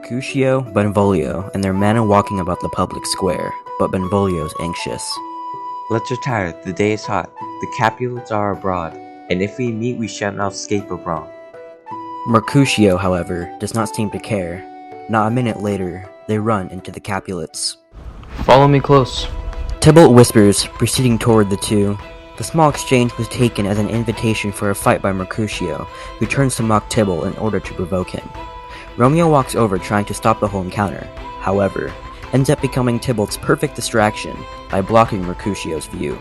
Mercutio, Benvolio, and their men are walking about the public square, but Benvolio's anxious. Let's retire, the day is hot, the Capulets are abroad, and if we meet we shall not escape abroad. Mercutio, however, does not seem to care. Not a minute later, they run into the Capulets. Follow me close. Tybalt whispers, proceeding toward the two. The small exchange was taken as an invitation for a fight by Mercutio, who turns to mock Tybalt in order to provoke him. Romeo walks over trying to stop the whole encounter, however, ends up becoming Tybalt's perfect distraction by blocking Mercutio's view.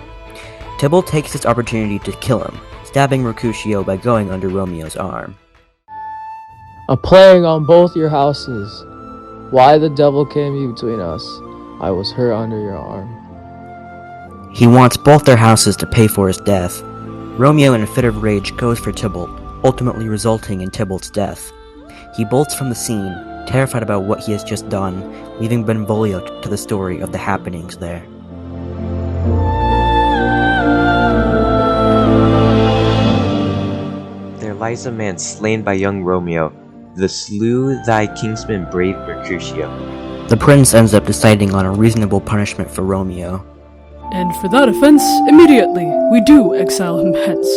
Tybalt takes this opportunity to kill him, stabbing Mercutio by going under Romeo's arm. A plague on both your houses. Why the devil came you between us? I was hurt under your arm. He wants both their houses to pay for his death. Romeo, in a fit of rage, goes for Tybalt, ultimately resulting in Tybalt's death. He bolts from the scene, terrified about what he has just done, leaving Benvolio to the story of the happenings there. There lies a man slain by young Romeo, the slew thy kinsman brave Mercutio. The prince ends up deciding on a reasonable punishment for Romeo. And for that offense, immediately, we do exile him hence.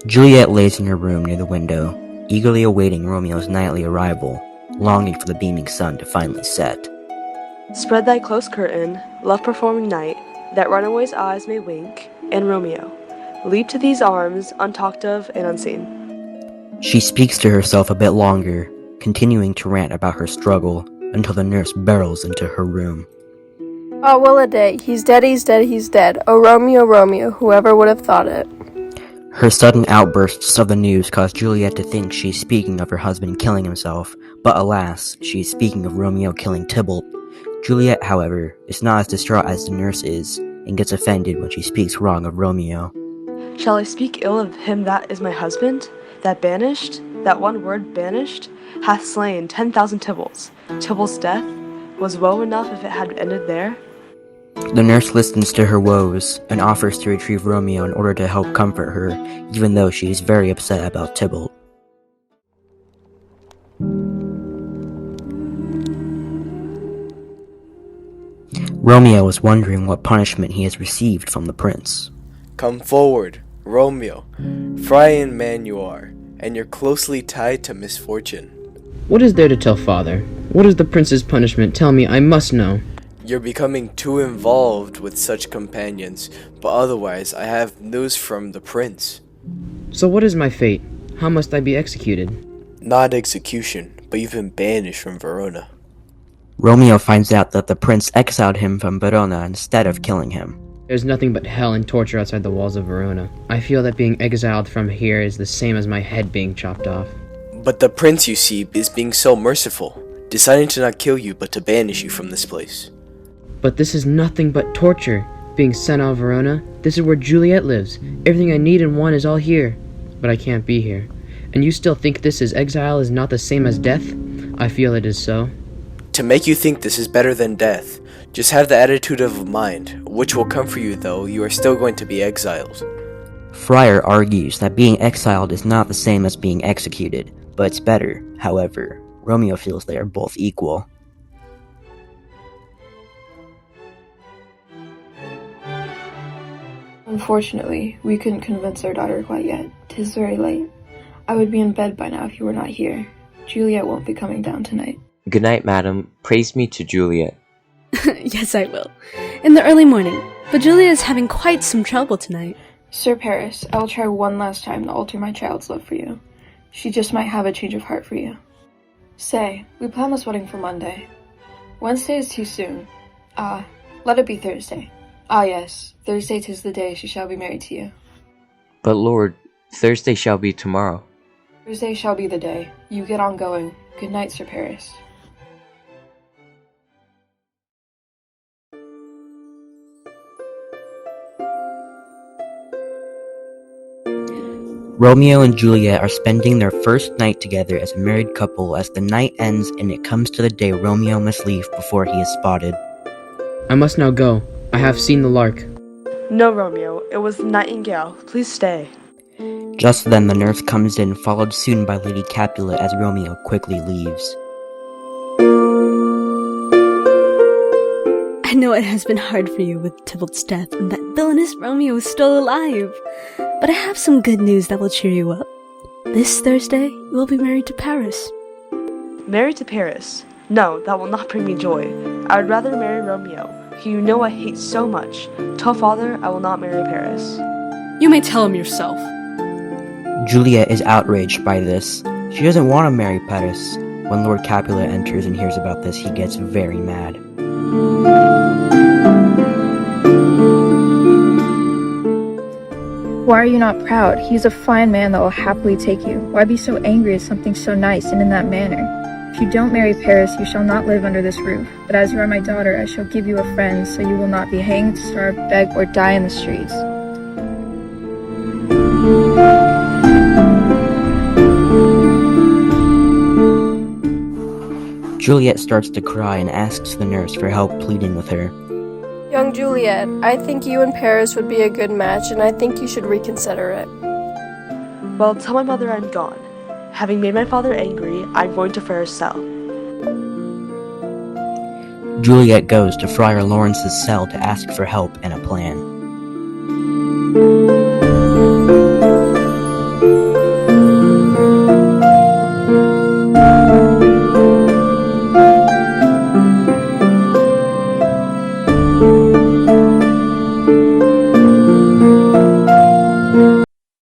Juliet lays in her room near the window, eagerly awaiting Romeo's nightly arrival, longing for the beaming sun to finally set. Spread thy close curtain, love-performing night, that runaway's eyes may wink, and Romeo, leap to these arms, untalked of and unseen. She speaks to herself a bit longer, continuing to rant about her struggle, until the nurse barrels into her room. Oh, well a day. He's dead, he's dead, he's dead. Oh, Romeo, Romeo, whoever would have thought it. Her sudden outbursts of the news cause Juliet to think she's speaking of her husband killing himself, but alas, she's speaking of Romeo killing Tybalt. Juliet, however, is not as distraught as the nurse is, and gets offended when she speaks wrong of Romeo. Shall I speak ill of him that is my husband, that banished, that one word banished, hath slain 10,000 Tybalts? Tybalt's death was woe enough if it had ended there? The nurse listens to her woes, and offers to retrieve Romeo in order to help comfort her, even though she is very upset about Tybalt. Romeo is wondering what punishment he has received from the prince. Come forward, Romeo. Friar man you are, and you're closely tied to misfortune. What is there to tell, father? What is the prince's punishment? Tell me, I must know. You're becoming too involved with such companions, but otherwise I have news from the prince. So what is my fate? How must I be executed? Not execution, but you've been banished from Verona. Romeo finds out that the prince exiled him from Verona instead of killing him. There's nothing but hell and torture outside the walls of Verona. I feel that being exiled from here is the same as my head being chopped off. But the prince, you see, is being so merciful, deciding to not kill you but to banish you from this place. But this is nothing but torture. Being sent out of Verona, this is where Juliet lives. Everything I need and want is all here. But I can't be here. And you still think this is exile is not the same as death? I feel it is so. To make you think this is better than death, just have the attitude of mind, which will come for you though you are still going to be exiled. Friar argues that being exiled is not the same as being executed, but it's better. However, Romeo feels they are both equal. Unfortunately, we couldn't convince our daughter quite yet. 'Tis very late. I would be in bed by now if you were not here. Juliet won't be coming down tonight. Good night, madam. Praise me to Juliet. Yes, I will. In the early morning. But Juliet is having quite some trouble tonight. Sir Paris, I will try one last time to alter my child's love for you. She just might have a change of heart for you. Say, we planned this wedding for Monday. Wednesday is too soon. Let it be Thursday. Yes, Thursday 'tis the day she shall be married to you. But lord, Thursday shall be tomorrow. Thursday shall be the day. You get on going. Good night, Sir Paris. Romeo and Juliet are spending their first night together as a married couple as the night ends and it comes to the day Romeo must leave before he is spotted. I must now go. I have seen the lark. No, Romeo, it was the nightingale. Please stay. Just then the nurse comes in, followed soon by Lady Capulet as Romeo quickly leaves. I know it has been hard for you with Tybalt's death and that villainous Romeo is still alive, but I have some good news that will cheer you up. This Thursday, you will be married to Paris. Married to Paris? No, that will not bring me joy. I would rather marry Romeo, who you know I hate so much. Tell father I will not marry Paris. You may tell him yourself. Juliet is outraged by this. She doesn't want to marry Paris. When Lord Capulet enters and hears about this, he gets very mad. Why are you not proud? He's a fine man that will happily take you. Why be so angry at something so nice and in that manner? If you don't marry Paris, you shall not live under this roof. But as you are my daughter, I shall give you a friend, so you will not be hanged, starve, beg, or die in the streets. Juliet starts to cry and asks the nurse for help, pleading with her. Young Juliet, I think you and Paris would be a good match, and I think you should reconsider it. Well, tell my mother I'm gone. Having made my father angry, I'm going to Friar's cell. Juliet goes to Friar Lawrence's cell to ask for help and a plan.